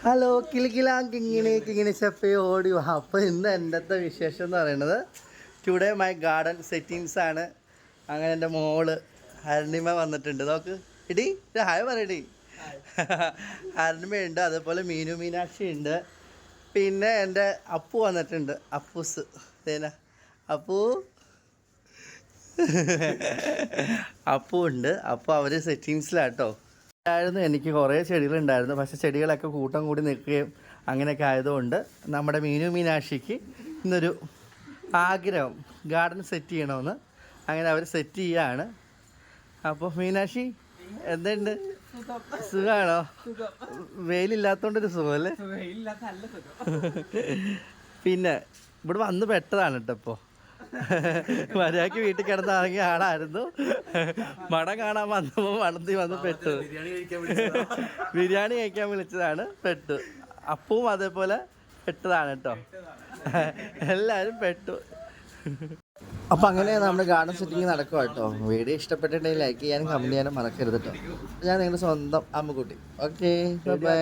Hello കിളിക്കിലാങ്കിങ്ങനെ ഷെഫേ ഓടി വാ. അപ്പോൾ ഇന്ന് എൻ്റെ വിശേഷം എന്ന് പറയുന്നത് ടുഡേ മൈ ഗാർഡൻ സെറ്റിങ്സ് ആണ്. അങ്ങനെ എൻ്റെ മോള് അരുണിമ വന്നിട്ടുണ്ട്. നോക്ക് ഇടി ഹായ് പറയടി. അരുണിമയുണ്ട്, അതേപോലെ മീനു മീനാക്ഷി ഉണ്ട്, പിന്നെ എൻ്റെ അപ്പു വന്നിട്ടുണ്ട്. അപ്പൂസ് തേന അപ്പു അപ്പു ഉണ്ട്. അപ്പോൾ അവർ സെറ്റിങ്സിലാട്ടോ. എനിക്ക് കുറേ ചെടികളുണ്ടായിരുന്നു, പക്ഷേ ചെടികളൊക്കെ കൂട്ടം കൂടി നിൽക്കുകയും അങ്ങനെയൊക്കെ ആയതുകൊണ്ട് നമ്മുടെ മീനു മീനാക്ഷിക്ക് ഇന്നൊരു ആഗ്രഹം ഗാർഡൻ സെറ്റ് ചെയ്യണമെന്ന്. അങ്ങനെ അവർ സെറ്റ് ചെയ്യുകയാണ്. അപ്പോൾ മീനാക്ഷി എന്തുണ്ട്, സുഖമാണോ? വെയിലില്ലാത്തതുകൊണ്ടൊരു സുഖമല്ലേ? പിന്നെ ഇവിടെ വന്ന് പെട്ടതാണ് കേട്ടോ. ഇപ്പോൾ മര്യാദക്ക് വീട്ടിൽ കിടന്നിറങ്ങിയ ആളായിരുന്നു. മടം കാണാൻ വന്നപ്പോൾ മടത്തി വന്ന് പെട്ടു. ബിരിയാണി കഴിക്കാൻ വിളിച്ചതാണ്, പെട്ടു. അപ്പവും അതേപോലെ പെട്ടതാണ് കേട്ടോ. എല്ലാവരും പെട്ടു. അപ്പം അങ്ങനെ നമ്മുടെ ഗാർഡൻ സെറ്റിങ് നടക്കുക കേട്ടോ. വീഡിയോ ഇഷ്ടപ്പെട്ടിട്ടുണ്ടെങ്കിൽ ലൈക്ക് ചെയ്യാനും കമൻറ്റ് ചെയ്യാനും മറക്കരുത് കേട്ടോ. ഞാൻ നിങ്ങളുടെ സ്വന്തം അമ്മുക്കുട്ടി. Okay, by.